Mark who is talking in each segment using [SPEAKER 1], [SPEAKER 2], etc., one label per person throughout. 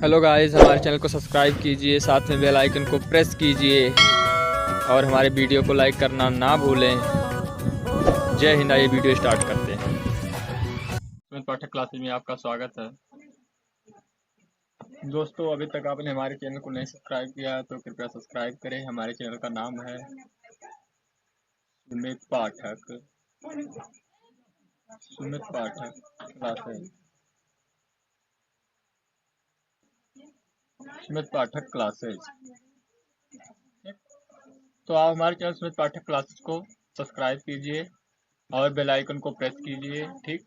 [SPEAKER 1] Hello guys, हमारे channel को subscribe कीजिए, साथ में बेल आइकन को प्रेस कीजिए और हमारे वीडियो को लाइक करना ना भूलें। जय हिंद। ये वीडियो स्टार्ट करते हैं। पाठक क्लासेज में आपका स्वागत है। दोस्तों, अभी तक आपने हमारे चैनल को नहीं सब्सक्राइब किया तो कृपया सब्सक्राइब करें। हमारे चैनल का नाम है सुमित पाठक क्लासेज। सुमित पाठक क्लासेज। तो आप हमारे चैनल सुमित पाठक क्लासेज को सब्सक्राइब कीजिए और बेल आइकन को प्रेस कीजिए। ठीक,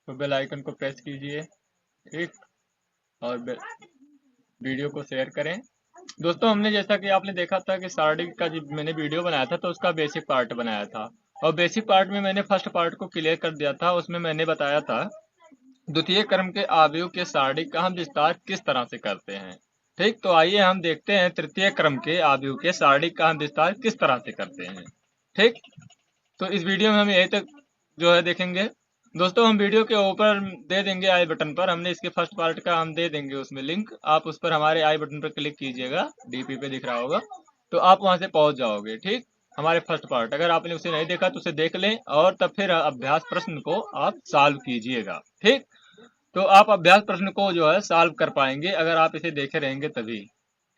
[SPEAKER 1] तो बेल आइकन को प्रेस कीजिए। ठीक, और वीडियो को शेयर करें। दोस्तों, हमने जैसा कि आपने देखा था कि सारणी का जब मैंने वीडियो बनाया था तो उसका बेसिक पार्ट बनाया था, और बेसिक पार्ट में मैंने फर्स्ट पार्ट को क्लियर कर दिया था। उसमें मैंने बताया था द्वितीय क्रम के अवयव के सारणी का हम विस्तार किस तरह से करते हैं। ठीक, तो आइए हम देखते हैं तृतीय क्रम के अवयव के सारणी का हम विस्तार किस तरह से करते हैं। ठीक, तो इस वीडियो में हम यही तक जो है देखेंगे। दोस्तों, हम वीडियो के ऊपर दे देंगे आई बटन पर, हमने इसके फर्स्ट पार्ट का हम दे देंगे उसमें लिंक। आप उस पर हमारे आई बटन पर क्लिक कीजिएगा, डीपी पे दिख रहा होगा, तो आप वहां से पहुंच जाओगे। ठीक, हमारे फर्स्ट पार्ट अगर आपने उसे नहीं देखा तो उसे देख लें, और तब फिर अभ्यास प्रश्न को आप सॉल्व कीजिएगा। ठीक, तो आप अभ्यास प्रश्न को जो है सॉल्व कर पाएंगे अगर आप इसे देखे रहेंगे तभी।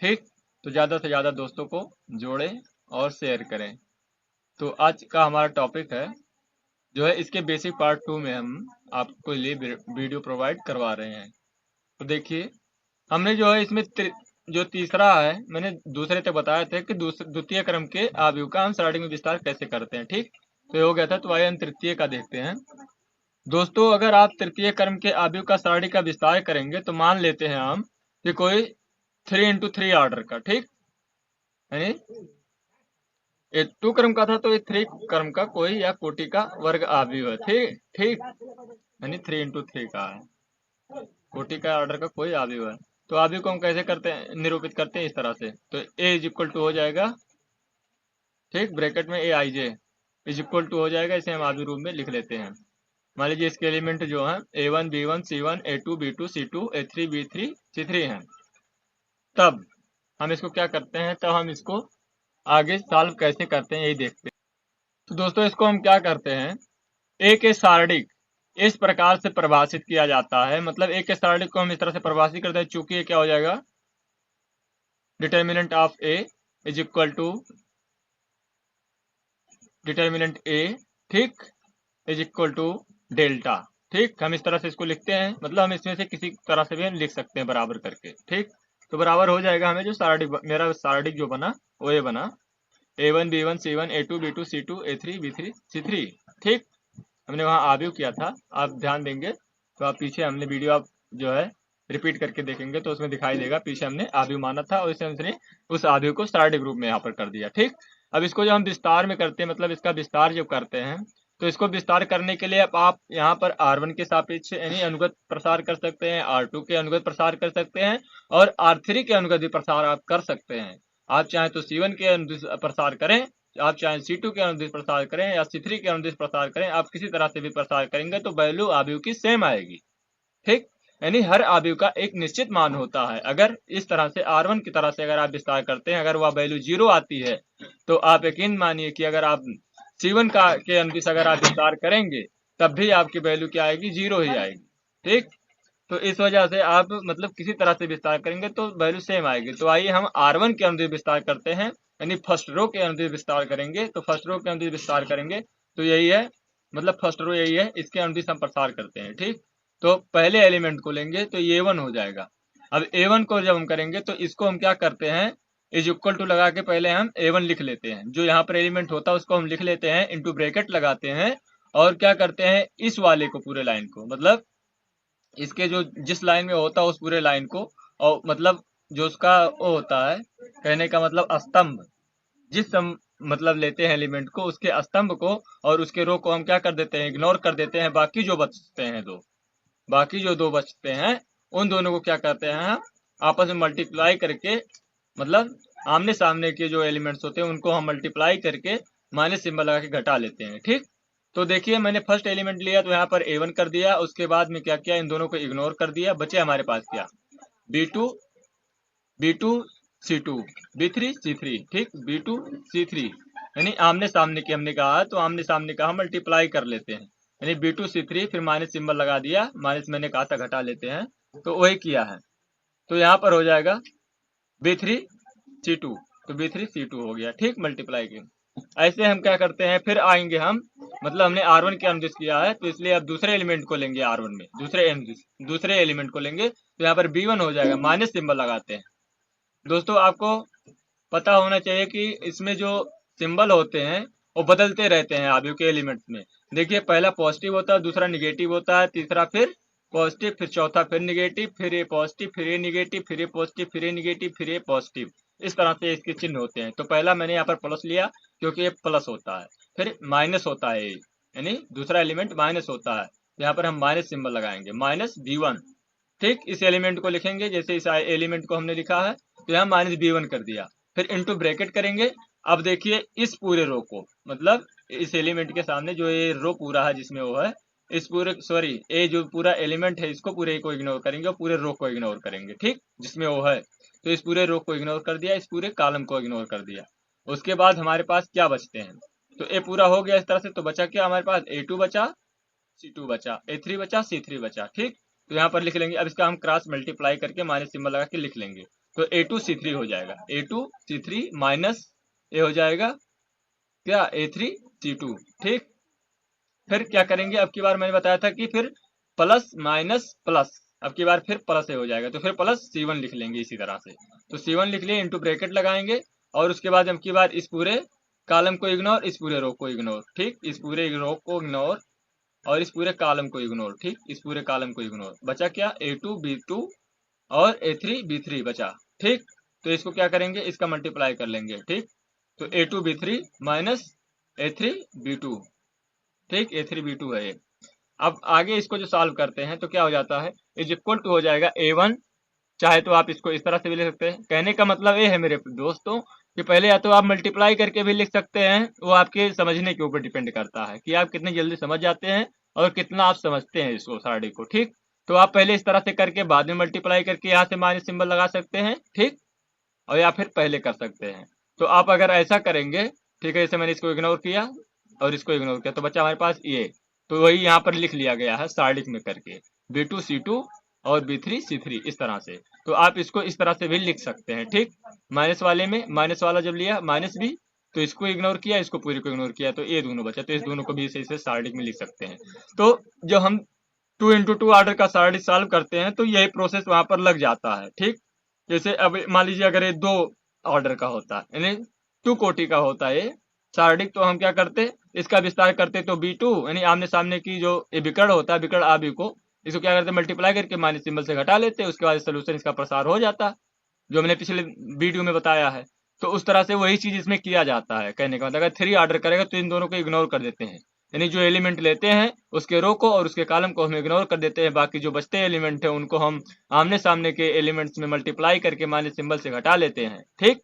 [SPEAKER 1] ठीक, तो ज्यादा से ज्यादा दोस्तों को जोड़ें और शेयर करें। तो आज का हमारा टॉपिक है जो है इसके बेसिक पार्ट 2 में हम आपको लिए वीडियो प्रोवाइड करवा रहे हैं। तो देखिए, हमने जो है इसमें जो तीसरा है, मैंने दूसरे तक बताया था कि द्वितीय क्रम के अवयव का हम सारणी में विस्तार कैसे करते हैं। ठीक, तो ये हो गया था। तो आइए हम तृतीय का देखते हैं। दोस्तों, अगर आप तृतीय क्रम के अवयव का सारणी का विस्तार करेंगे तो मान लेते हैं हम कि कोई 3x3 ऑर्डर का, ठीक, यानी ये 2 क्रम का था तो ये 3 क्रम का कोई या कोटि का वर्ग अवयव है। ठीक ठीक, यानी 3x3 का है, कोटि का ऑर्डर का कोई अवयव है। तो अवयव को हम कैसे करते हैं, निरूपित करते हैं इस तरह से। तो a इज इक्वल टू हो जाएगा, ठीक, ब्रैकेट में a i j is equal to हो जाएगा। इसे हम अवयव रूप में लिख लेते हैं। मान लीजिए इसके एलिमेंट जो है a1 b1 c1 a2 b2 c2 a3 b3 c3 हैं। तब हम इसको क्या करते हैं, तब हम इसको आगे सॉल्व कैसे करते हैं यही देखते हैं। तो दोस्तों, इसको हम क्या करते हैं, ए के सारणिक इस प्रकार से परिभाषित किया जाता है। मतलब ए के सारणिक को हम इस तरह से परिभाषित करते हैं, चूंकि ये क्या हो जाएगा, determinant of A is equal to determinant A, ठीक, इज इक्वल टू डेल्टा। ठीक, हम इस तरह से इसको लिखते हैं। मतलब हम इसमें से किसी तरह से भी हम लिख सकते हैं बराबर करके। ठीक, तो बराबर हो जाएगा हमें जो सारणिक, मेरा सारणिक जो बना वो ये बना a1 b1 c1 a2 b2 c2 a3 b3 c3। ठीक, हमने वहां अवयव किया था, आप ध्यान देंगे तो आप पीछे हमने वीडियो आप जो है रिपीट करके देखेंगे तो उसमें दिखाई देगा, पीछे हमने अवयव माना था और इसे हमने उस अवयव को सारणिक रूप में यहाँ पर कर दिया। ठीक, अब इसको जब हम विस्तार में करते हैं, मतलब इसका विस्तार जब करते हैं, तो इसको विस्तार करने के लिए आप यहाँ पर R1 के सापेक्ष यानी अनुगत प्रसार कर सकते हैं, R2 के अनुगत प्रसार कर सकते हैं, और R3 के अनुगत भी प्रसार आप कर सकते हैं। आप चाहें तो C1 के अनुगत प्रसार करें, आप चाहे C2 के अनुदिश प्रसार करें या C3 के अनुदिश प्रसार करें, आप किसी तरह से भी प्रसार करेंगे तो वैल्यू अवयव की सेम आएगी। ठीक, यानी हर अवयव का एक निश्चित मान होता है। अगर इस तरह से R1 की तरह से अगर आप विस्तार करते हैं, अगर वह वैल्यू 0 आती है तो आप यकीन मानिए कि अगर आप C1 का के अनुदिश अगर आप विस्तार करेंगे तब भी आपकी वैल्यू क्या आएगी, 0 ही आएगी। ठीक, तो इस वजह से आप मतलब किसी तरह से विस्तार करेंगे तो वैल्यू सेम आएगी। तो आइए हम R1 के अनुदिश विस्तार करते हैं, यानी फर्स्ट रो के अनुदिश विस्तार करेंगे। तो फर्स्ट रो के अनुदिश विस्तार करेंगे तो यही है, मतलब फर्स्ट रो यही है, इसके अनुदिश हम प्रसार करते हैं। ठीक, तो पहले एलिमेंट को लेंगे तो a1 हो जाएगा। अब a1 को जब हम करेंगे तो इसको हम क्या करते हैं, इज इक्वल टू लगा के पहले हम a1 लिख लेते हैं, जो यहाँ पर एलिमेंट होता है उसको हम लिख लेते हैं, इंटू ब्रैकेट लगाते हैं, और क्या करते हैं, इस वाले को, पूरे लाइन को, मतलब इसके जो जिस लाइन में होता है उस पूरे लाइन को, और मतलब जो उसका वो होता है, कहने का मतलब स्तंभ, जिस हम मतलब लेते हैं एलिमेंट को, उसके स्तंभ को और उसके रो को हम क्या कर देते हैं, इग्नोर कर देते हैं। बाकी जो बचते हैं दो, बाकी जो दो बचते हैं उन दोनों को क्या करते हैं, हम आपस में मल्टीप्लाई करके, मतलब आमने सामने के जो एलिमेंट्स होते हैं उनको हम मल्टीप्लाई करके माइनस सिंबल लगा के घटा लेते हैं। ठीक, तो देखिए मैंने फर्स्ट एलिमेंट लिया तो यहाँ पर a1 कर दिया, उसके बाद में क्या किया, इन दोनों को इग्नोर कर दिया, बचे हमारे पास क्या, B2 C2 B3 C3, ठीक, B2 C3 यानी आमने सामने की हमने कहा, तो आमने सामने का हम मल्टीप्लाई कर लेते हैं, यानी B2 C3 फिर माइनस सिंबल लगा दिया, माइनस मैंने कहा था घटा लेते हैं, तो वही किया है। तो यहाँ पर हो जाएगा B3 C2, तो B3 C2 हो गया, ठीक, मल्टीप्लाई के। ऐसे हम क्या करते हैं, फिर आएंगे हम, मतलब हमने R1 क्या अनुदिश किया है, तो इसलिए अब दूसरे एलिमेंट को लेंगे R1 में, दूसरे एलिमेंट को लेंगे, तो यहाँ पर B1 हो जाएगा, माइनस सिंबल लगाते हैं। दोस्तों आपको पता होना चाहिए कि इसमें जो सिंबल होते हैं वो बदलते रहते हैं आयु के एलिमेंट्स में। देखिए पहला पॉजिटिव होता है, दूसरा निगेटिव होता है, तीसरा फिर पॉजिटिव, फिर चौथा फिर निगेटिव, फिर ये पॉजिटिव, फिर ये निगेटिव, फिर ये पॉजिटिव, फिर ये निगेटिव, फिर ये पॉजिटिव, इस तरह से इसके चिन्ह होते हैं। तो पहला मैंने यहाँ पर प्लस लिया क्योंकि ये प्लस होता है, फिर माइनस होता है, यानी दूसरा एलिमेंट माइनस होता है, यहाँ पर हम माइनस सिंबल लगाएंगे, माइनस B1, ठीक, इस एलिमेंट को लिखेंगे, जैसे इस एलिमेंट को हमने लिखा है, तो यहाँ माइनस B1 कर दिया, फिर इनटू ब्रैकेट करेंगे। अब देखिए इस पूरे रो को, मतलब इस एलिमेंट के सामने जो ये रो पूरा है जिसमें वो है, इस पूरे सॉरी ये जो पूरा एलिमेंट है इसको पूरे को इग्नोर करेंगे और पूरे रो को इग्नोर करेंगे, ठीक, जिसमें वो है, तो इस पूरे रो को इग्नोर कर दिया, इस पूरे कॉलम को इग्नोर कर दिया। उसके बाद हमारे पास क्या बचते हैं, तो ए पूरा हो गया इस तरह से, तो बचा क्या हमारे पास, A2 बचा, C2 बचा, A3 बचा, C3 बचा, ठीक, तो यहाँ पर लिख लेंगे। अब इसका हम क्रॉस मल्टीप्लाई करके माइनस सिंबल लगा के लिख लेंगे, तो A2 C3 हो जाएगा, A2 C3 माइनस ये हो जाएगा क्या, A3 C2, ठीक। फिर क्या करेंगे, अब की बार मैंने बताया था कि फिर प्लस माइनस प्लस, अब की बार फिर प्लस हो जाएगा, तो फिर प्लस C1 लिख लेंगे इसी तरह से, तो C1 लिख लिए, इंटू ब्रैकेट लगाएंगे, और उसके बाद अब की बार इस पूरे कॉलम को इग्नोर, इस पूरे रो को इग्नोर, ठीक, इस पूरे रो को इग्नोर और इस पूरे कॉलम को इग्नोर, ठीक, इस पूरे कॉलम को इग्नोर, बचा क्या, A2 B2 और A3 B3 बचा, ठीक। तो इसको क्या करेंगे, इसका मल्टीप्लाई कर लेंगे, ठीक, तो A2 B3 minus A3 B2, ठीक, A3 B2 है ये। अब आगे इसको जो सॉल्व करते हैं तो क्या हो जाता है, इज इक्वल टू हो जाएगा A1, चाहे तो आप इसको इस तरह से भी लिख सकते हैं। कहने का मतलब ये है मेरे दोस्तों कि पहले या तो आप मल्टीप्लाई करके भी लिख सकते हैं, वो आपके समझने के ऊपर डिपेंड करता है कि आप कितनी जल्दी समझ जाते हैं और कितना आप समझते हैं इसको सारणी को, ठीक। तो आप पहले इस तरह से करके बाद में मल्टीप्लाई करके यहाँ से माइनस सिंबल लगा सकते हैं, ठीक, और या फिर पहले कर सकते हैं। तो आप अगर ऐसा करेंगे, ठीक है, जैसे मैंने इसको इग्नोर किया और इसको इग्नोर किया, तो बच्चा हमारे पास ये, तो वही यहाँ पर लिख लिया गया है सारणी में करके, B2 C2 और B3 C3 इस तरह से। तो आप इसको इस तरह से भी लिख सकते हैं, ठीक। माइनस वाले में माइनस वाला जब लिया माइनस B, तो इसको इग्नोर किया, इसको पूरे को इग्नोर किया, तो ये दोनों बचा, तो इस दोनों को भी इसे सारणी में लिख सकते हैं। तो जब हम 2x2 ऑर्डर का सारणी सॉल्व करते हैं तो यही प्रोसेस वहां पर लग जाता है, ठीक। जैसे अब मान लीजिए अगर ये 2 ऑर्डर का होता है, यानी 2 कोटि का होता है ये सारणी, तो हम क्या करते, इसका विस्तार करते, तो B2 यानी आमने सामने की जो ये विकर्ण होता है, विकर्ण आबी को, इसको क्या करते, मल्टीप्लाई करके माइनस सिंबल से घटा लेते, उसके बाद सोल्यूशन इसका प्रसार हो जाता, जो मैंने पिछले वीडियो में बताया है। तो उस तरह से वही चीज इसमें किया जाता है। कहने का मतलब अगर 3 ऑर्डर करेगा तो इन दोनों को इग्नोर कर देते हैं, यानी जो एलिमेंट लेते हैं उसके रो को और उसके कॉलम को हम इग्नोर कर देते हैं, बाकी जो बचते एलिमेंट है उनको हम आमने सामने के एलिमेंट्स में मल्टीप्लाई करके माइनस सिंबल से घटा लेते हैं, ठीक,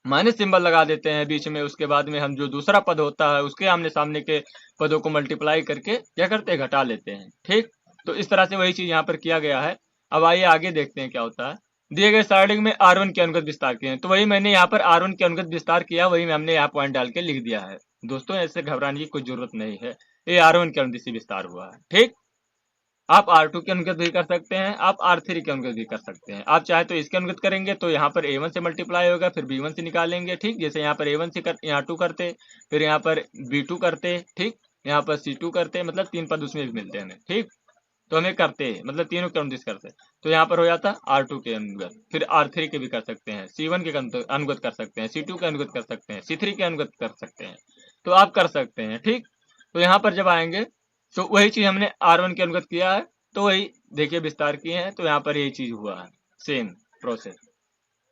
[SPEAKER 1] माइनस सिंबल लगा देते हैं बीच में। उसके बाद में हम जो दूसरा पद होता है उसके आमने सामने के पदों को मल्टीप्लाई करके क्या करते हैं, घटा लेते हैं, ठीक। तो इस तरह से वही चीज यहाँ पर किया गया है। अब आइए आगे देखते हैं क्या होता है। दिए गए सारणी में R1 के अनुगत विस्तार किए हैं, तो वही मैंने यहाँ पर R1 के अनुगत विस्तार किया, वही हमने यहाँ पॉइंट डाल के लिख दिया है। दोस्तों ऐसे घबराने की कोई जरूरत नहीं है, ये R1 के अनुगत विस्तार हुआ है, ठीक। आप R2 के अनुगत भी कर सकते हैं, आप R3 के अनुगत भी कर सकते हैं। आप चाहे तो इसके अनुगत करेंगे तो यहाँ पर A1 से मल्टीप्लाई होगा, फिर B1 से निकालेंगे, ठीक, जैसे यहाँ पर A1 से यहाँ 2 करते, फिर यहाँ पर B2 करते, ठीक, यहाँ पर C2 करते, मतलब 3 पद उसमें भी मिलते हैं, ठीक। तो हमें करते मतलब तीनों के अनुगत करते, तो यहाँ पर हो जाता R2 के अनुगत, फिर R3 के भी कर सकते हैं, C1 के अनुगत कर सकते हैं, C2 के अनुगत कर सकते हैं, C3 के अनुगत कर सकते हैं, तो आप कर सकते हैं, ठीक। तो यहाँ पर जब आएंगे तो वही चीज हमने R1 के अनुगत किया है, तो वही देखिए विस्तार किए हैं, तो यहाँ पर यही चीज हुआ है, सेम प्रोसेस।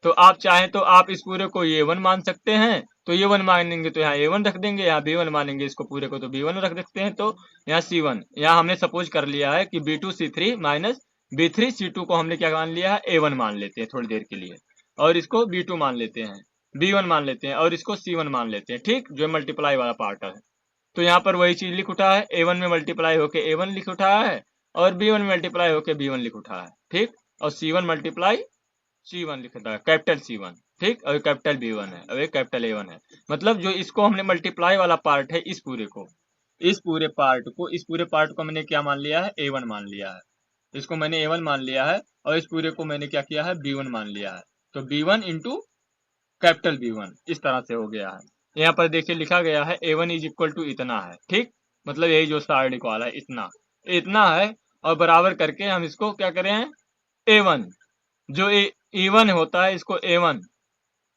[SPEAKER 1] तो आप चाहें तो आप इस पूरे को A1 मान सकते हैं, तो A1 मानेंगे तो यहाँ A1 रख देंगे, यहाँ B1 मानेंगे इसको पूरे को तो B1 रख देते हैं, तो यहाँ C1, यहाँ हमने सपोज कर लिया है कि B2 C3 minus B3 C2 को हमने क्या मान लिया है, A1 मान लेते हैं थोड़ी देर के लिए, और इसको B2 मान लेते हैं, B1 मान लेते हैं, और इसको C1 मान लेते हैं, ठीक, जो मल्टीप्लाई वाला पार्ट है। तो यहाँ पर वही चीज लिख उठा है, A1 में मल्टीप्लाई होके A1 लिख उठा है और B1 में मल्टीप्लाई होके B1 लिख उठा है, ठीक। और C1 मल्टीप्लाई C1 लिखता है, कैपिटल C1, ठीक। और कैपिटल B1 है और ये कैपिटल A1 है। मतलब जो इसको हमने मल्टीप्लाई वाला पार्ट है, इस पूरे पार्ट को मैंने क्या मान लिया है, A1 मान लिया है। इसको मैंने A1 मान लिया है और इस पूरे को मैंने क्या किया है, B1 मान लिया है। तो B1 इंटू कैपिटल B1 इस तरह से हो गया है। यहाँ पर देखिए लिखा गया है A1 इज इक्वल टू इतना है, ठीक। मतलब यही जो सारणी वाला है, इतना है। और बराबर करके हम इसको क्या करें हैं, A1 जो E1 होता है इसको A1,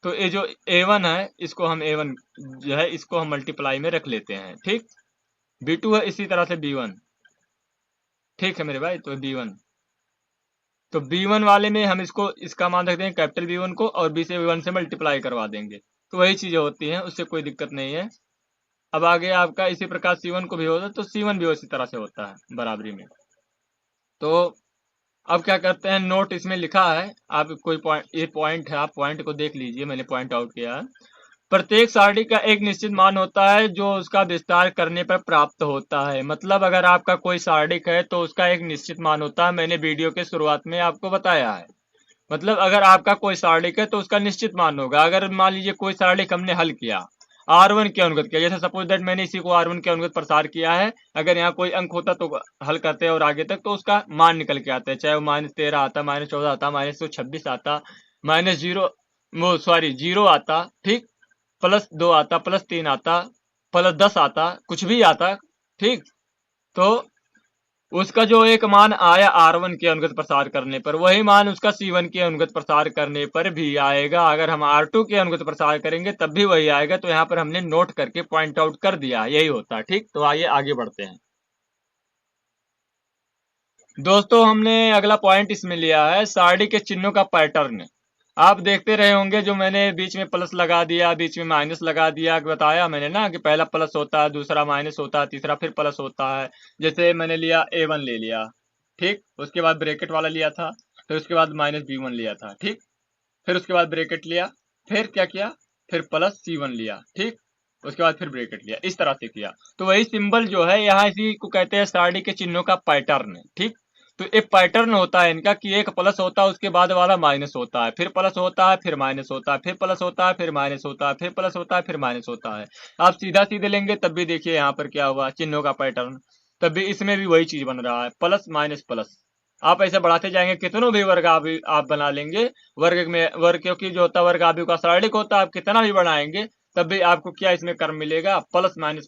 [SPEAKER 1] तो ये जो A1 है इसको हम A1 जो है इसको हम मल्टीप्लाई में रख लेते हैं, ठीक। B2 है इसी तरह से B1, ठीक है मेरे भाई। तो B1, तो B1 वाले में हम इसका मान रख देंगे कैपिटल B1 को और B से B1 से मल्टीप्लाई करवा देंगे। तो वही चीजें होती हैं, उससे कोई दिक्कत नहीं है। अब आगे आपका इसी प्रकार C1 को भी होता है, तो C1 भी उसी तरह से होता है बराबरी में। तो अब क्या करते हैं, नोट इसमें लिखा है, आप कोई पॉइंट, ये पॉइंट है, आप पॉइंट को देख लीजिए, मैंने पॉइंट आउट किया है। प्रत्येक सारणी का एक निश्चित मान होता है जो उसका विस्तार करने पर प्राप्त होता है। मतलब अगर आपका कोई सारणिक है तो उसका एक निश्चित मान होता है, मैंने वीडियो के शुरुआत में आपको बताया है। मतलब अगर आपका कोई सारणिक है तो उसका निश्चित मान होगा। अगर मान लीजिए कोई सारणिक हमने हल किया, R1 के अनुगत किया, जैसे सपोज दैट मैंने इसी को R1 के अनुगत प्रसार किया है, अगर यहाँ कोई अंक होता तो हल करते हैं और आगे तक तो उसका मान निकल के आता है, चाहे वो -13 आता, -14 आता, -126 आता, -0 आता, ठीक, +2 आता, +3 आता, +10 आता, कुछ भी आता, ठीक। तो उसका जो एक मान आया R1 के अनुगत प्रसार करने पर, वही मान उसका C1 के अनुगत प्रसार करने पर भी आएगा। अगर हम R2 के अनुगत प्रसार करेंगे तब भी वही आएगा। तो यहाँ पर हमने नोट करके पॉइंट आउट कर दिया, यही होता है, ठीक। तो आइए आगे बढ़ते हैं दोस्तों। हमने अगला पॉइंट इसमें लिया है सारणी के चिन्हों का पैटर्न। आप देखते रहे होंगे जो मैंने बीच में प्लस लगा दिया, बीच में माइनस लगा दिया, बताया मैंने ना कि पहला प्लस होता है, दूसरा माइनस होता है, तीसरा फिर प्लस होता है। जैसे मैंने लिया A1 ले लिया, ठीक, उसके बाद ब्रैकेट वाला लिया था, फिर उसके बाद -B1 लिया था, ठीक, फिर उसके बाद ब्रैकेट लिया, फिर क्या किया, फिर +C1 लिया, ठीक, उसके बाद फिर ब्रैकेट लिया, इस तरह से किया। तो वही सिंबल जो है यहाँ इसी को कहते हैं सारणी के चिन्हों का पैटर्न, ठीक। तो एक पैटर्न होता है इनका कि एक प्लस होता है, उसके बाद वाला माइनस होता है, फिर प्लस होता है, फिर माइनस होता है, फिर प्लस होता है, फिर माइनस होता है, फिर प्लस होता है, फिर माइनस होता है। आप सीधा सीधे लेंगे तब भी देखिए यहाँ पर क्या हुआ, चिन्हों का पैटर्न। तब भी इसमें भी वही चीज बन रहा है, प्लस माइनस प्लस। आप ऐसे बढ़ाते जाएंगे, कितनों भी वर्ग आप बना लेंगे, वर्ग में वर्ग, क्योंकि जो होता है वर्ग आव्यूह का सारणिक होता है, आप कितना भी बढ़ाएंगे तब भी आपको क्या इसमें क्रम मिलेगा, प्लस माइनस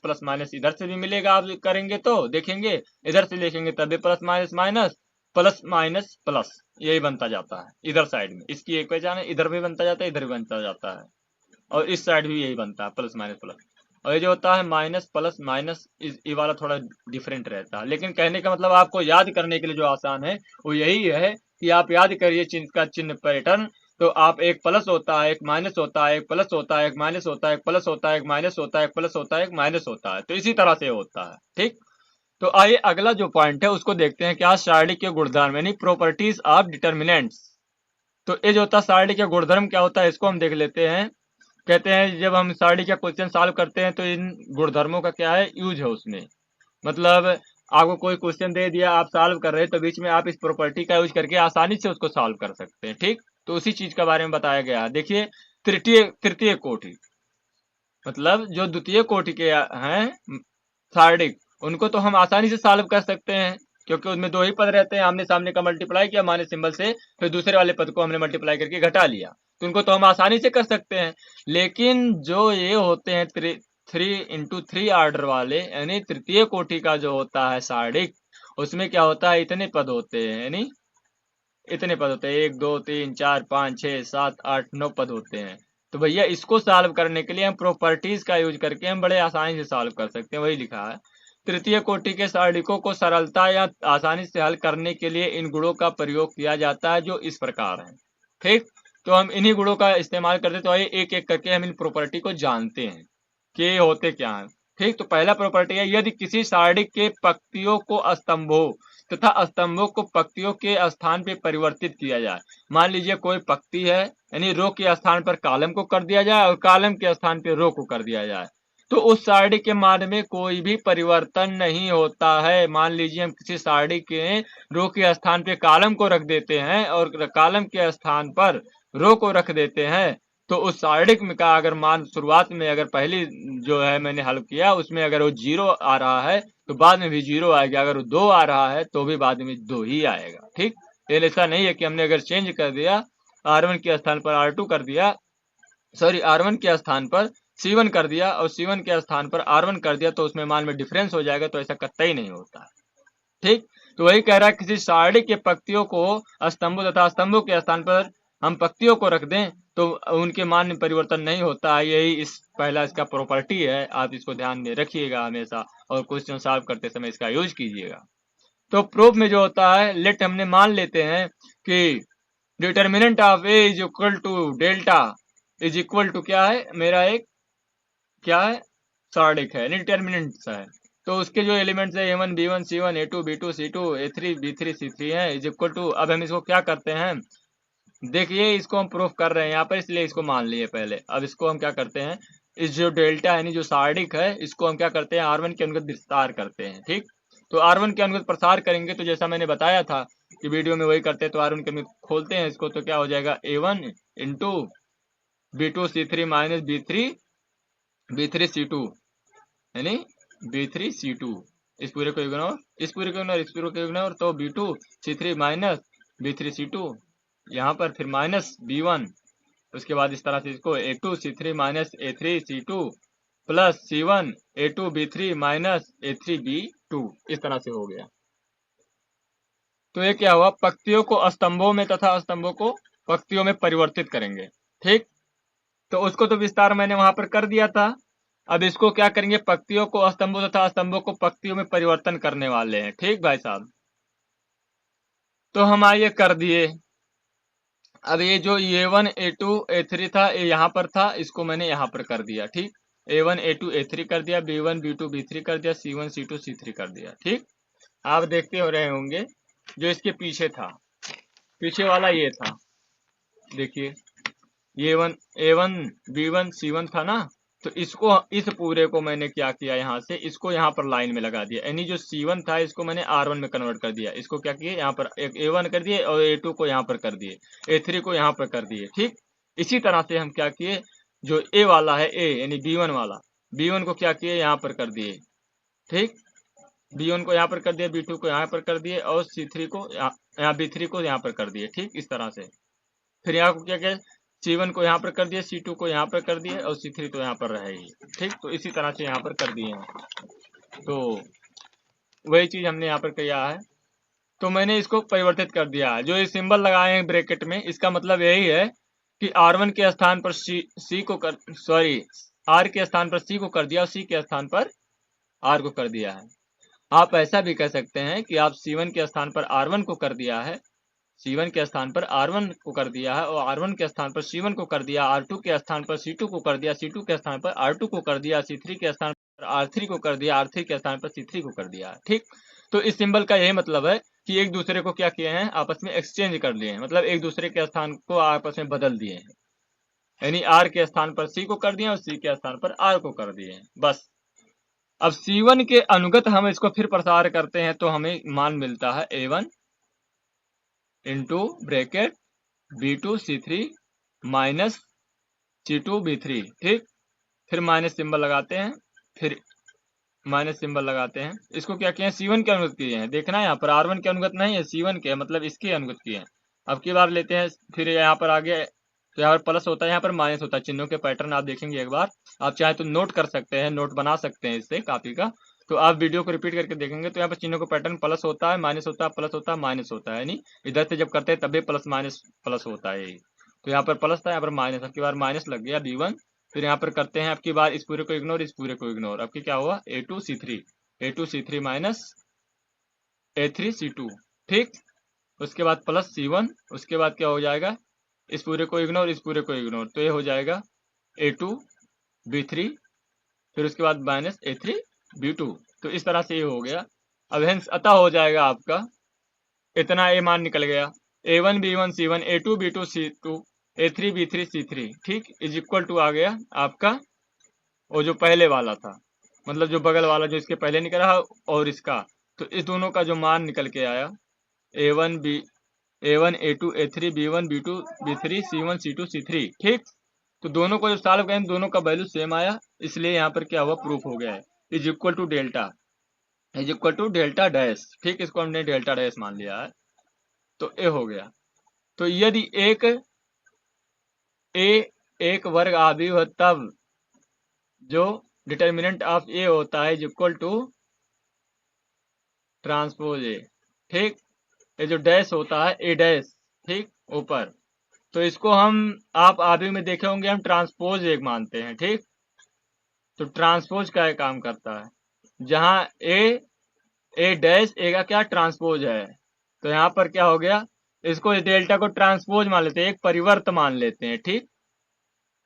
[SPEAKER 1] इधर से भी मिलेगा। आप करेंगे तो देखेंगे, इधर से देखेंगे तब भी plus minus minus plus minus plus, यही बनता जाता है इधर साइड में। इसकी एक पहचान है, इधर भी बनता जाता है, इधर भी बनता जाता है, और इस साइड भी यही बनता है, प्लस माइनस प्लस। और ये जो होता है माइनस प्लस माइनस, ये वाला थोड़ा डिफरेंट रहता है। लेकिन कहने का मतलब आपको याद करने के लिए जो आसान है वो यही है कि आप याद करिए चिन्ह का चिन्ह पैटर्न। तो आप एक प्लस होता है, एक माइनस होता है, एक प्लस होता है, एक माइनस होता है, एक प्लस होता है, एक माइनस होता है, एक प्लस होता है, एक माइनस होता है। तो इसी तरह से होता है, ठीक। तो आइए अगला जो पॉइंट है उसको देखते हैं, क्या सारणी के गुणधर्म यानी प्रॉपर्टीज ऑफ डिटर्मिनेंट्स। तो ये जो होता है सारणी के गुणधर्म क्या होता है, इसको हम देख लेते हैं। कहते हैं जब हम सारणी का क्वेश्चन सॉल्व करते हैं तो इन गुणधर्मों का क्या है, यूज है उसमें। मतलब आपको कोई क्वेश्चन दे दिया, आप सॉल्व कर रहे हैं, तो बीच में आप इस प्रॉपर्टी का यूज करके आसानी से उसको सॉल्व कर सकते हैं, ठीक। तो उसी चीज के बारे में बताया गया है। देखिए तृतीय कोटि, मतलब जो द्वितीय कोटि के हैं सारणिक, उनको तो हम आसानी से सॉल्व कर सकते हैं, क्योंकि उसमें दो ही पद रहते हैं, आमने सामने का मल्टीप्लाई किया माइनस सिंबल से, फिर दूसरे वाले पद को हमने मल्टीप्लाई करके घटा लिया, तो उनको तो हम आसानी से कर सकते हैं। लेकिन जो ये होते हैं 3 × 3 ऑर्डर वाले, यानी तृतीय कोटि का जो होता है सारणिक, उसमें क्या होता है, इतने पद होते हैं, यानी इतने पद होते हैं, 1 2 3 4 5 6 7 8 9 पद होते हैं। तो भैया इसको सॉल्व करने के लिए हम प्रॉपर्टीज का यूज करके हम बड़े आसानी से सॉल्व कर सकते हैं। वही लिखा है, तृतीय कोटि के सारणिकों को सरलता या आसानी से हल करने के लिए इन गुणों का प्रयोग किया जाता है जो इस प्रकार है, ठीक। तो हम इन्हीं गुणों का इस्तेमाल करते, तो आइए एक एक करके हम इन प्रॉपर्टी को जानते हैं कि ये होते क्या है, ठीक। तो पहला प्रॉपर्टी है, यदि किसी सारणी के पंक्तियों को स्तंभों तथा स्तंभों को पंक्तियों के स्थान पे परिवर्तित किया जाए। मान लीजिए कोई पंक्ति है, यानी रो के स्थान पर कॉलम को कर दिया जाए और कॉलम के स्थान पे रो को कर दिया जाए। तो उस सारणी के मान में कोई भी परिवर्तन नहीं होता है। मान लीजिए हम किसी सारणी के रो के स्थान पे कॉलम को रख देते हैं और कॉलम के स्थान पर रो को रख देते हैं, तो उस सारणी का अगर मान शुरुआत में अगर पहली जो है मैंने हल किया उसमें अगर वो 0 आ रहा है तो बाद में भी 0 आएगा, अगर वो 2 आ रहा है तो भी बाद में 2 ही आएगा। ठीक, लेकिन ऐसा नहीं है कि हमने अगर चेंज कर दिया R1 के स्थान पर R2 कर दिया, सॉरी R1 के स्थान पर C1 कर दिया और C1 के स्थान पर R1 कर दिया तो उसमें मान में डिफरेंस हो जाएगा, तो ऐसा कतई नहीं होता है। ठीक, तो वही कह रहा है किसी सारणी के पंक्तियों को स्तंभों तथा स्तंभों के स्थान पर हम पंक्तियों को रख दें तो उनके मान में परिवर्तन नहीं होता है। यही इस पहला इसका प्रॉपर्टी है, आप इसको ध्यान में रखिएगा हमेशा और क्वेश्चन सॉल्व करते समय इसका यूज कीजिएगा। तो प्रूफ में जो होता है, लेट हमने मान लेते हैं कि determinant of A is equal to delta is equal to क्या है, मेरा एक क्या है सारणी है, डिटर्मिनेंट है। तो उसके जो एलिमेंट्स है A1 B1 C1 A2 B2 C2 A3 B3 C3 है इज इक्वल टू, अब हम इसको क्या करते हैं, देखिए इसको हम प्रूफ कर रहे हैं यहाँ पर इसलिए इसको मान लिए पहले। अब इसको हम क्या करते हैं, इस जो डेल्टा यानी जो सारणी है इसको हम क्या करते हैं R1 के अनुगत विस्तार करते हैं। ठीक, तो R1 के अनुगत प्रसार करेंगे तो जैसा मैंने बताया था कि वीडियो में वही करते हैं, तो R1 के अनुगत खोलते हैं इसको तो क्या हो जाएगा A1 into B2 C3 minus B3 C2 यानी B3 C2, इस पूरे को इग्नोर, इस पूरे को इग्नोर, इस पूरे को इग्नोर, तो B2 C3 minus B3 C2, यहाँ पर फिर माइनस B1, उसके बाद इस तरह से इसको A2 C3 minus A3 C2 plus C1 A2 B3 minus A3 B2, इस तरह से हो गया। तो ये क्या हुआ, पंक्तियों को स्तंभों में तथा स्तंभों को पंक्तियों में परिवर्तित करेंगे। ठीक, तो उसको तो विस्तार मैंने वहां पर कर दिया था। अब इसको क्या करेंगे, पंक्तियों को स्तंभों तथा स्तंभों को पंक्तियों में परिवर्तन करने वाले हैं। ठीक भाई साहब, तो हम आइए कर दिए। अब ये जो A1 A2 A3 था ये यहाँ पर था, इसको मैंने यहाँ पर कर दिया। ठीक, A1 A2 A3 कर दिया, B1 B2 B3 कर दिया, C1 C2 C3 कर दिया। ठीक, आप देखते हो रहे होंगे जो इसके पीछे था, पीछे वाला ये था, देखिए A1 B1 C1 था ना, तो इसको इस पूरे को मैंने क्या किया, यहाँ से इसको यहाँ पर लाइन में लगा दिया, यानी जो C1 था इसको मैंने R1 में कन्वर्ट कर दिया। इसको क्या किए, यहाँ पर एक A1 कर दिए और A2 को यहाँ पर कर दिए, A3 को यहाँ पर कर दिए। ठीक, इसी तरह से हम क्या किए, जो A वाला है A यानी B1 वाला, B1 को क्या किए, यहाँ पर कर दिए। ठीक, B1 को यहाँ पर कर दिया, B2 को यहाँ पर कर दिए और C3 को यहाँ B3 को यहाँ पर कर दिए। ठीक, इस तरह से फिर यहाँ को क्या किया, C1 को यहाँ पर कर दिया, C2 को यहाँ पर कर दिया और C3 तो यहाँ पर रहेगी। ठीक, तो इसी तरह से यहाँ पर कर दिए हैं। तो वही चीज हमने यहाँ पर किया है, तो मैंने इसको परिवर्तित कर दिया है। जो ये सिंबल लगाए हैं ब्रैकेट में, इसका मतलब यही है कि R1 के स्थान पर R के स्थान पर C को कर दिया और C के स्थान पर R को कर दिया है। आप ऐसा भी कह सकते हैं कि आप C1 के स्थान पर R1 को कर दिया है, C1 के स्थान पर R1 को कर दिया है और R1 के स्थान पर C1 को कर दिया, R2 के स्थान पर C2 को कर दिया, C2 के स्थान पर R2 को कर दिया, C3 के स्थान पर R3 को कर दिया, R3 के स्थान पर C3 को कर दिया। ठीक, तो इस सिंबल का यही मतलब है कि एक दूसरे को क्या किए हैं, आपस में एक्सचेंज कर लिए हैं, मतलब एक दूसरे के स्थान को आपस में बदल दिए हैं, यानी R के स्थान पर C को कर दिए और C के स्थान पर R को कर दिए हैं। बस अब C1 के अनुगत हम इसको फिर प्रसार करते हैं तो हमें मान मिलता है A1 into bracket B2 C3 minus C2 B3। ठीक, फिर माइनस सिंबल लगाते हैं, फिर माइनस सिंबल लगाते हैं। इसको क्या किए हैं, C1 के अनुगत किए हैं। देखना है यहाँ पर R1 के अनुगत नहीं है, C1 के, मतलब इसके अनुगत किए हैं। अब की बार लेते हैं, फिर यहाँ पर आगे तो यहाँ पर प्लस होता है, यहाँ पर माइनस होता है। चिन्हों के पैटर्न आप देखेंगे एक बार, आप चाहे तो नोट कर सकते हैं, नोट बना सकते हैं इससे कॉपी का। तो आप वीडियो को रिपीट करके देखेंगे तो यहाँ पर चिन्हों का पैटर्न प्लस होता है, माइनस होता है, प्लस होता है, माइनस होता है, यानी इधर से जब करते हैं तभी प्लस माइनस प्लस होता है। तो यहाँ पर प्लस था, यहाँ पर माइनस, अब की बार माइनस लग गया B1। फिर यहाँ पर करते हैं, अब की बार इस पूरे को इग्नोर, इस पूरे को इग्नोर। अब की क्या हुआ, A2 C3 minus A3 C2। ठीक, उसके बाद प्लस C1, उसके बाद क्या हो जाएगा, इस पूरे को इग्नोर, इस पूरे को इग्नोर, तो ये हो जाएगा A2 B3, फिर उसके बाद माइनस A3 B2। तो इस तरह से ये हो गया। अब हेंस अतः हो जाएगा आपका इतना ए मान निकल गया, A1 B1 C1 A2 B2 C2 A3 B3 C3। ठीक, इज इक्वल टू आ गया आपका और जो पहले वाला था, मतलब जो बगल वाला जो इसके पहले निकल रहा और इसका, तो इस दोनों का जो मान निकल के आया A1 A2 A3 B1 B2 B3 C1 C2 C3, ठीक। तो दोनों को जब सॉल्व करें दोनों का वैल्यू सेम आया, इसलिए यहाँ पर क्या हुआ, प्रूफ हो गया है। Is equal to delta dash, ठीक। इसको हमने डेल्टा डैश मान लिया है, तो ए हो गया। तो यदि एक वर्ग आव्यूह है तब जो डिटर्मिनेंट ऑफ ए होता है is equal to transpose A, ठीक। ये जो डैश होता है ए डैश, ठीक, ऊपर, तो इसको आप आव्यूह में देखे होंगे हम ट्रांसपोज एक मानते हैं, ठीक। तो ट्रांसपोज का काम करता है, जहां ए डैश ए का क्या ट्रांसपोज है, तो यहाँ पर क्या हो गया, इसको डेल्टा को ट्रांसपोज मान लेते हैं, एक परिवर्त मान लेते हैं, ठीक।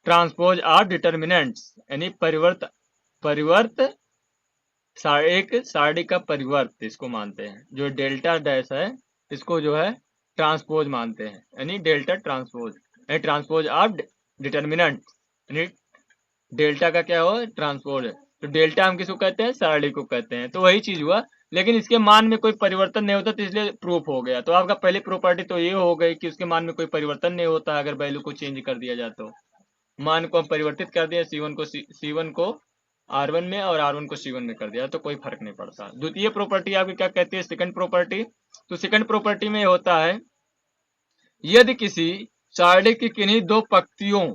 [SPEAKER 1] ट्रांसपोज आर डिटर्मिनेंट्स, यानी परिवर्त एक सारणी का परिवर्त इसको मानते हैं। जो डेल्टा डैश है इसको जो है ट्रांसपोज मानते हैं, यानी डेल्टा ट्रांसपोज, यानी ट्रांसपोज ऑफ डिटर्मिनेंट, यानी डेल्टा का क्या हो, ट्रांसपोज है। तो डेल्टा हम किसको कहते हैं, सारणी को कहते हैं। तो वही चीज हुआ, लेकिन इसके मान में कोई परिवर्तन नहीं होता, तो इसलिए प्रूफ हो गया। तो आपका पहली प्रॉपर्टी तो ये हो गई कि उसके मान में कोई परिवर्तन नहीं होता अगर वैल्यू को चेंज कर दिया जाए, तो मान को हम परिवर्तित कर दिया, C1 को R1 में और R1 को C1 में कर दिया, तो कोई फर्क नहीं पड़ता। द्वितीय प्रॉपर्टी आपकी क्या कहती है, सेकंड प्रॉपर्टी। तो सेकंड प्रॉपर्टी में होता है, यदि किसी सारणी की किन्हीं दो पंक्तियों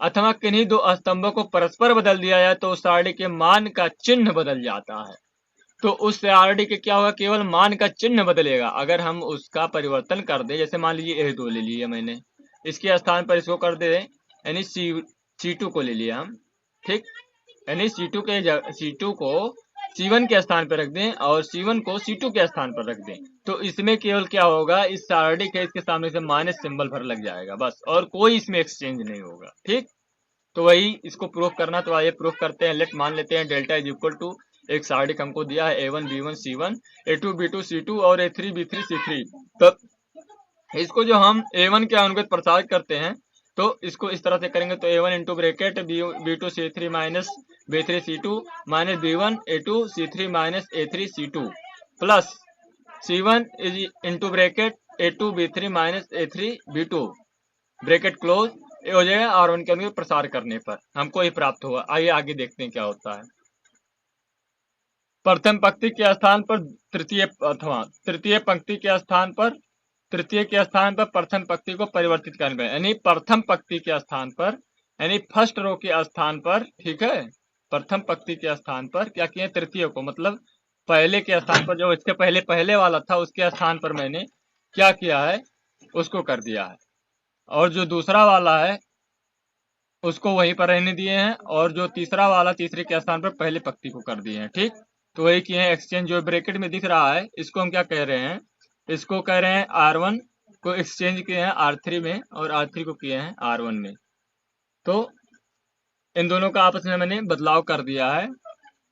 [SPEAKER 1] अथवा किन्हीं दो स्तंभों को परस्पर बदल दिया जाए तो उस सारणी के मान का चिन्ह बदल जाता है। तो उस सारणी के क्या होगा, केवल मान का चिन्ह बदलेगा। अगर हम उसका परिवर्तन कर दे, जैसे मान लीजिए A2 ले लिया मैंने, इसके स्थान पर इसको कर दे, यानी C2 को ले लिया हम, ठीक। यानी C2 को C1 के स्थान पर रख दें और C1 को C2 के स्थान पर रख दें, तो इसमें केवल क्या होगा, इस सारणी के इसके सामने से माइनस सिंबल भर लग जाएगा बस, और कोई इसमें एक्सचेंज नहीं होगा, ठीक। तो वही इसको प्रूफ करना, तो आइए प्रूफ करते हैं। लेट मान लेते हैं डेल्टा इज इक्वल टू एक सारणी हमको दिया है A1 B1 C1 A2 B2 C2 और A3 B3 C3। तो इसको जो हम A1 के अनुगत प्रसारित करते हैं, तो इसको इस तरह से करेंगे, तो A1 into bracket B2 C3 minus B3 C2 minus B1 A2 C3 minus A3 C2 plus C1 is into bracket A2 B3 minus A3 B2 bracket close, ये हो जाएगा R1 के अनुगत प्रसार करने पर हमको ये प्राप्त हुआ। आइए आगे देखते हैं क्या होता है। प्रथम पंक्ति के स्थान पर तृतीय अथवा तृतीय पंक्ति के स्थान पर तृतीय के स्थान पर प्रथम पंक्ति को परिवर्तित करने, यानी प्रथम पंक्ति के स्थान पर, यानी फर्स्ट रो के स्थान पर, ठीक है, प्रथम पंक्ति के स्थान पर क्या किया, तृतीय को मतलब पहले के स्थान पर, जो इसके पहले वाला था उसके स्थान पर मैंने क्या किया है, उसको कर दिया है, और जो दूसरा वाला है उसको वहीं पर रहने दिए हैं, और जो तीसरा वाला तीसरे के स्थान पर पहले पंक्ति को कर दिए हैं, ठीक। तो वही किए हैं एक्सचेंज। जो ब्रैकेट में दिख रहा है इसको हम क्या कह रहे हैं, इसको कह रहे हैं R1 को एक्सचेंज किए हैं R3 में, और R3 को किए हैं R1 में। तो इन दोनों का आपस में मैंने बदलाव कर दिया है।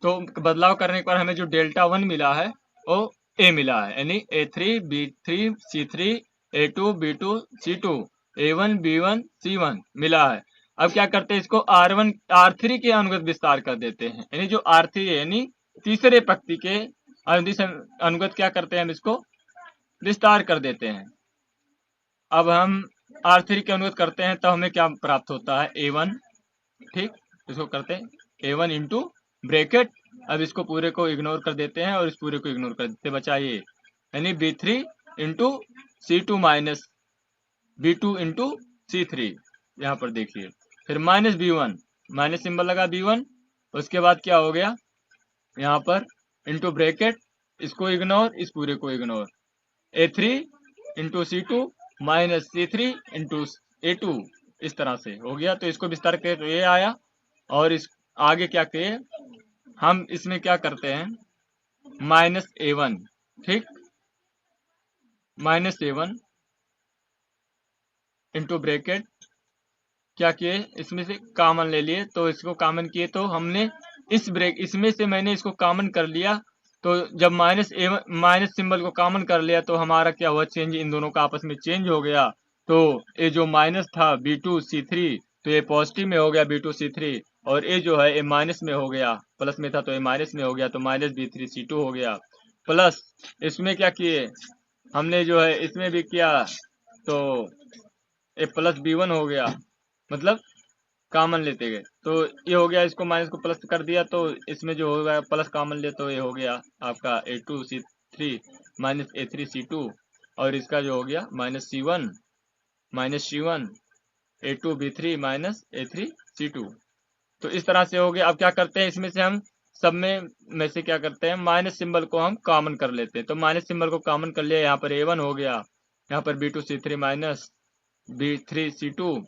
[SPEAKER 1] तो बदलाव करने के बाद हमें जो डेल्टा 1 मिला है वो A मिला है, यानी A3 B3 C3 A2 B2 C2 A1 B1 C1 मिला है। अब क्या करते हैं, इसको R3 के अनुगत विस्तार कर देते हैं, यानी जो R3 है, यानी तीसरे पंक्ति के अनुगत क्या करते हैं, हम इसको विस्तार कर देते हैं। अब हम R3 के अनुगत करते हैं तो हमें क्या प्राप्त होता है, A1, ठीक। इसको करते हैं A1 इंटू ब्रैकेट, अब इसको पूरे को इग्नोर कर देते हैं और इस पूरे को इग्नोर कर देते, बचा ये, यानी B3 into C2 minus B2 into C3, यहाँ पर देखिए, फिर माइनस B1, माइनस सिंबल लगा B1, उसके बाद क्या हो गया, यहाँ पर इंटू ब्रैकेट, इसको इग्नोर, इस पूरे को ignore, A3 into C2 minus C3 into A2, इस तरह से हो गया। तो इसको विस्तार करके तो ये आया, और इस आगे क्या किए हम, इसमें क्या करते हैं, माइनस A1, ठीक, माइनस A1 इंटू ब्रैकेट क्या किए, इसमें से कॉमन ले लिए, तो इसको कॉमन किए, तो हमने इसमें से मैंने इसको कॉमन कर लिया, तो जब माइनस सिंबल को कॉमन कर लिया तो हमारा क्या हुआ, चेंज, इन दोनों का आपस में चेंज हो गया। तो ये जो माइनस था B2 C3, तो ये पॉजिटिव में हो गया B2 C3, और ए जो है ए माइनस में हो गया, प्लस में था तो ए माइनस में हो गया, तो माइनस B3C2 हो गया। प्लस इसमें क्या किए हमने, जो है इसमें भी किया तो ए प्लस B1 हो गया, मतलब कॉमन लेते गए तो ये हो गया, इसको माइनस को प्लस कर दिया तो इसमें जो होगा प्लस कॉमन ले तो ये हो गया आपका A2C3 माइनस A3C2, और इसका जो हो गया minus C1 A2B3 minus A3C2। तो इस तरह से हो गया। अब क्या करते हैं, इसमें से हम सब में से क्या करते हैं, माइनस सिंबल को हम कॉमन कर लेते हैं। तो माइनस सिंबल को कॉमन कर लिया, यहाँ पर A1 हो गया, यहाँ पर B2C3 minus B3C2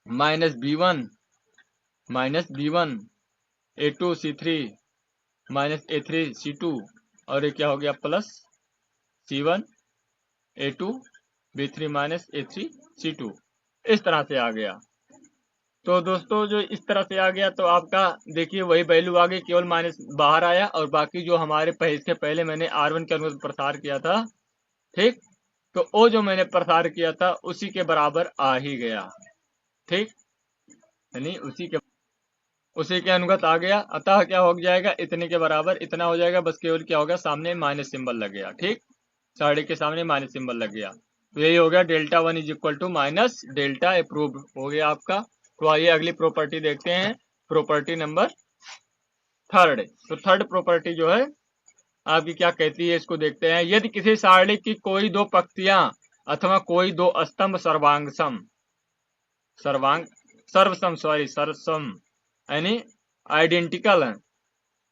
[SPEAKER 1] minus B1 A2C3 minus A3C2, और ये क्या हो गया plus C1 A2B3 minus A3C2। इस तरह से आ गया। तो दोस्तों जो इस तरह से आ गया तो आपका देखिए वही वैल्यू आ गई, केवल माइनस बाहर आया, और बाकी जो हमारे इसके पहले मैंने R1 के अनुरूप प्रसार किया था, ठीक, तो वो जो मैंने प्रसार किया था उसी के बराबर आ ही गया, ठीक, यानी उसी के अनुगत आ गया। अतः क्या हो जाएगा, इतने के बराबर इतना हो जाएगा, बस केवल क्या होगा, सामने माइनस सिंबल लग गया, ठीक, साढ़े के सामने माइनस सिंबल लग गया। तो यही हो गया Δ1 is equal to minus delta, approved हो गया आपका। तो आइए अगली प्रॉपर्टी देखते हैं, प्रॉपर्टी नंबर थर्ड। तो थर्ड प्रॉपर्टी जो है आपकी क्या कहती है, इसको देखते हैं। यदि किसी सारणी की कोई दो पंक्तियां अथवा कोई दो स्तंभ सर्वसम यानी आइडेंटिकल है,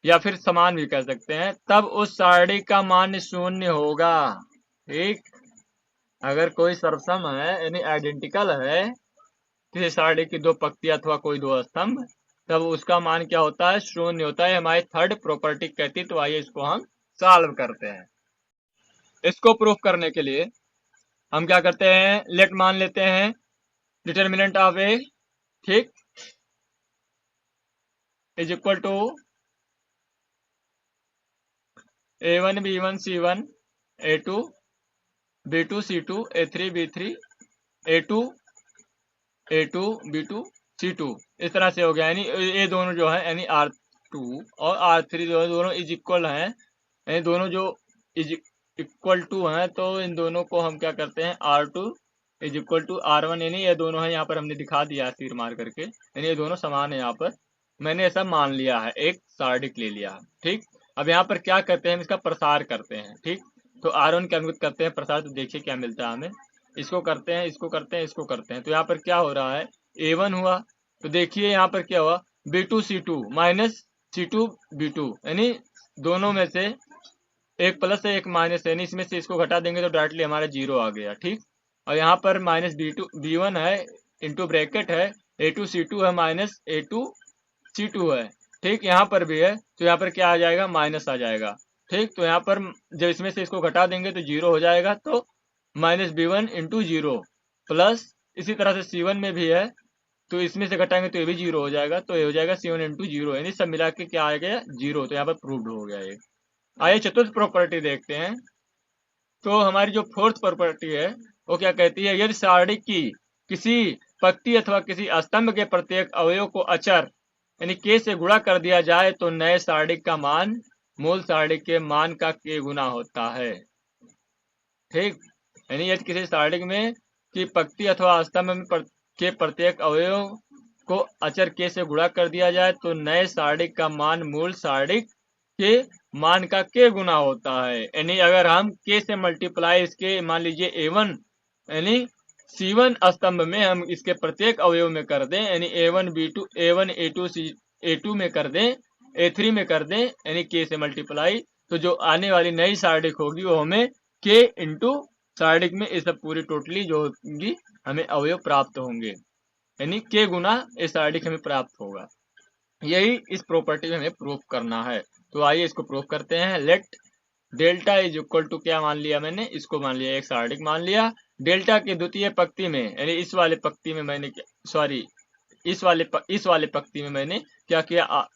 [SPEAKER 1] या फिर समान भी कह सकते हैं, तब उस सारणी का मान शून्य होगा, ठीक। अगर कोई सर्वसम है यानी आइडेंटिकल है, किसी सारणी की दो पंक्तियां अथवा कोई दो स्तंभ, तब उसका मान क्या होता है, शून्य होता है। हमारी थर्ड प्रॉपर्टी कहती है। तो आइए इसको हम सॉल्व करते हैं। इसको प्रूफ करने के लिए हम क्या करते हैं, लेट मान लेते हैं डिटर्मिनेंट ऑफ ए, ठीक, is equal to A1 B1 C1 A2 B2 C2 A3 B3 A2 B2 C2। इस तरह से हो गया, यानी ये दोनों जो है यानी R2 और R3 जो है दोनों इज इक्वल हैं, यानी दोनों जो इज इक्वल टू हैं, तो इन दोनों को हम क्या करते हैं, R2 is equal to R1, यानी ये दोनों है, यहाँ पर हमने दिखा दिया है तीर मार करके, यानी ये दोनों समान है। यहाँ पर मैंने ऐसा मान लिया है, एक सारणी ले लिया है, ठीक। अब यहाँ पर क्या करते हैं, हम इसका प्रसार करते हैं, ठीक। तो R1 के अनुगत करते हैं प्रसार, तो देखिए क्या मिलता है हमें। इसको करते हैं, इसको करते हैं, इसको करते हैं, तो यहाँ पर क्या हो रहा है, A1 हुआ, तो देखिए यहाँ पर क्या हुआ, B2 C2 minus C2 B2, यानी दोनों में से एक प्लस है एक माइनस है, यानी इसमें से इसको घटा देंगे तो डायरेक्टली हमारा जीरो आ गया, ठीक। और यहाँ पर माइनस B1 है, इंटू ब्रैकेट है A2 C2 है माइनस A2 C2 है, ठीक। यहाँ पर भी है, तो यहाँ पर क्या आ जाएगा, माइनस आ जाएगा, ठीक। तो यहाँ पर जब इसमें से इसको घटा देंगे तो जीरो हो जाएगा, तो minus B1 into zero, plus इसी तरह से C1 में भी है, तो इसमें से घटाएंगे तो ये भी जीरो हो जाएगा, तो ये हो जाएगा C1 इंटू जीरो, यानी सब मिला के क्या आ गया, जीरो। तो यहाँ पर प्रूव्ड हो गया ये। आइए चतुर्थ प्रॉपर्टी देखते हैं। तो हमारी जो फोर्थ प्रॉपर्टी है वो क्या कहती है, यदि सारणी की किसी पंक्ति अथवा किसी स्तंभ के प्रत्येक अवयव को अचर यानी k से गुणा कर दिया जाए तो नए सारणी का मान मूल सारणी के मान का k गुना होता है, ठीक। यानी यदि किसी सारणी में की पंक्ति अथवा स्तंभ में के प्रत्येक अवयव को अचर k से गुणा कर दिया जाए तो नए सारणी का मान मूल सारणी के मान का k गुना होता है। यानी अगर हम k से मल्टीप्लाई इसके मान लीजिए A1 यानी C1 स्तंभ में हम इसके प्रत्येक अवयव में कर दें, यानी A1 B2 A1 A2 A2 में कर दें, A3 में कर दें, यानी k से मल्टीप्लाई, तो जो आने वाली नई सारणी होगी वो हमें k इंटू सारणी में ये सब पूरी टोटली जो होगी हमें अवयव प्राप्त होंगे, यानी k गुना इस सारणी हमें प्राप्त होगा। यही इस प्रॉपर्टी में हमें प्रूफ करना है। तो आइए इसको प्रूफ करते हैं। Let delta is equal to, क्या मान लिया मैंने, इसको मान लिया, एक सारणी मान लिया। डेल्टा की द्वितीय पंक्ति में यानी इस वाले पंक्ति में मैंने सॉरी इस वाले पंक्ति में मैंने क्या किया,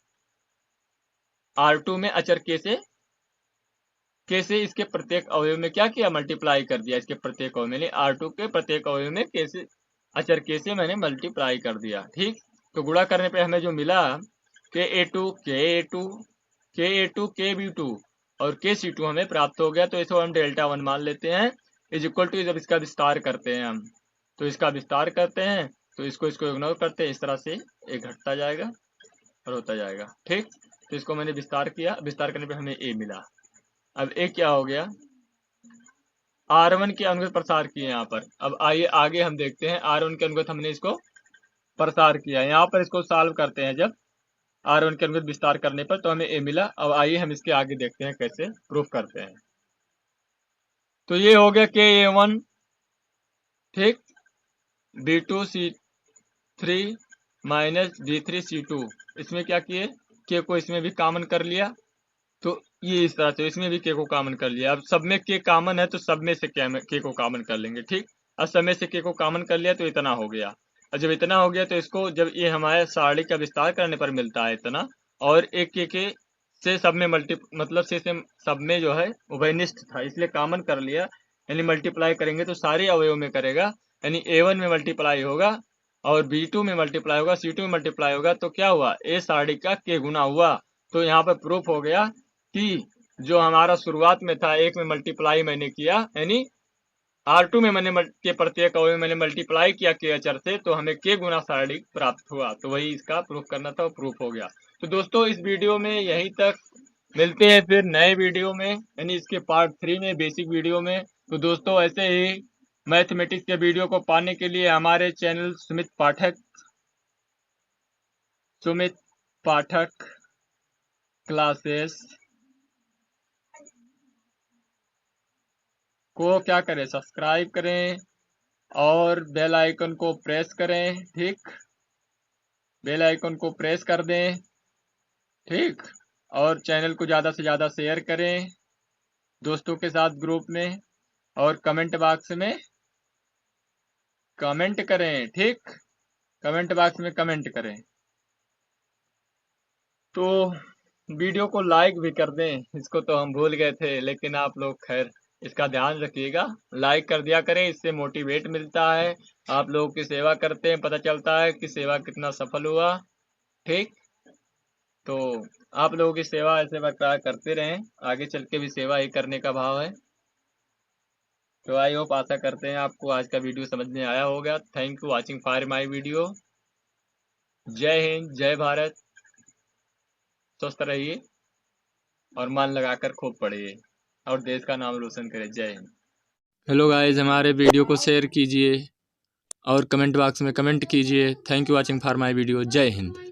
[SPEAKER 1] R2 में अचर k से इसके प्रत्येक अवयव में क्या किया, मल्टीप्लाई कर दिया। इसके प्रत्येक अवयव में R2 के प्रत्येक अवयव में k से अचर k से मैंने मल्टीप्लाई कर दिया, ठीक। तो गुणा करने पे हमें जो मिला KA2 KA2 KA2 KB2 और KC2 हमें प्राप्त हो गया। तो इसको हम डेल्टा 1 मान लेते हैं इज इक्वल टू, जब इसका विस्तार करते हैं हम, तो इसका विस्तार करते हैं तो इसको इग्नोर करते हैं, इस तरह से ये घटता जाएगा और होता जाएगा। ठीक, तो इसको मैंने विस्तार किया, विस्तार करने पे हमें A मिला। अब A क्या हो गया, R1 के अनुगत प्रसार किए यहाँ पर। अब आइए आगे हम देखते हैं, R1 के अनुगत हमने इसको प्रसार किया, यहाँ पर इसको सॉल्व करते हैं जब R1 के अनुगत विस्तार करने पर तो हमें A मिला। अब आइए हम इसके आगे देखते हैं कैसे प्रूफ करते हैं। तो ये हो गया KA1, ठीक, B2C3 माइनस D3C2, इसमें क्या किए, K को इसमें भी कॉमन कर लिया, तो ये इस तरह से इसमें भी K को कॉमन कर लिया। अब सब में K कॉमन है तो सब में से K को कॉमन कर लेंगे। ठीक, अब सब में से K को कॉमन कर लिया तो इतना हो गया। और जब इतना हो गया तो इसको, जब ये हमारे सारणी का विस्तार करने पर मिलता है इतना, और एक K से सब में मतलब से सब में जो है उभयनिष्ठ था, इसलिए कॉमन कर लिया, यानी मल्टीप्लाई करेंगे तो सारे अवयव में करेगा, यानी A1 में मल्टीप्लाई होगा और B2 में मल्टीप्लाई होगा, C2 में मल्टीप्लाई होगा, तो क्या हुआ, ए सारणी का K गुना हुआ। तो यहाँ पर प्रूफ हो गया कि जो हमारा शुरुआत में था, एक में मल्टीप्लाई मैंने किया, यानी R2 में मैंने के प्रत्येक अवयव में मैंने मल्टीप्लाई किया K अचर से, तो हमें K गुना सारणी प्राप्त हुआ। तो वही इसका प्रूफ करना था, प्रूफ हो गया। तो दोस्तों इस वीडियो में यहीं तक, मिलते हैं फिर नए वीडियो में, यानी इसके पार्ट 3 में, बेसिक वीडियो में। तो दोस्तों ऐसे ही मैथमेटिक्स के वीडियो को पाने के लिए हमारे चैनल सुमित पाठक क्लासेस को क्या करें, सब्सक्राइब करें और बेल आइकन को प्रेस करें। ठीक, बेल आइकन को प्रेस कर दें। ठीक, और चैनल को ज़्यादा से ज़्यादा शेयर करें दोस्तों के साथ ग्रुप में, और कमेंट बॉक्स में कमेंट करें। ठीक, कमेंट बॉक्स में कमेंट करें। तो वीडियो को लाइक भी कर दें, इसको तो हम भूल गए थे, लेकिन आप लोग खैर इसका ध्यान रखिएगा, लाइक कर दिया करें, इससे मोटिवेट मिलता है। आप लोगों की सेवा करते हैं, पता चलता है कि सेवा कितना सफल हुआ। ठीक, तो आप लोगों की सेवा ऐसे बरकरार करते रहें, आगे चल के भी सेवा ही करने का भाव है। तो आई होप, आशा करते हैं आपको आज का वीडियो समझ में आया होगा। Thank you watching for my video. जय हिंद, जय भारत, स्वस्थ रहिए और मन लगाकर खूब पढ़िए और देश का नाम रोशन करें। जय हिंद। हेलो गाइस, हमारे वीडियो को शेयर कीजिए और कमेंट बॉक्स में कमेंट कीजिए। Thank you watching for my video. जय हिंद।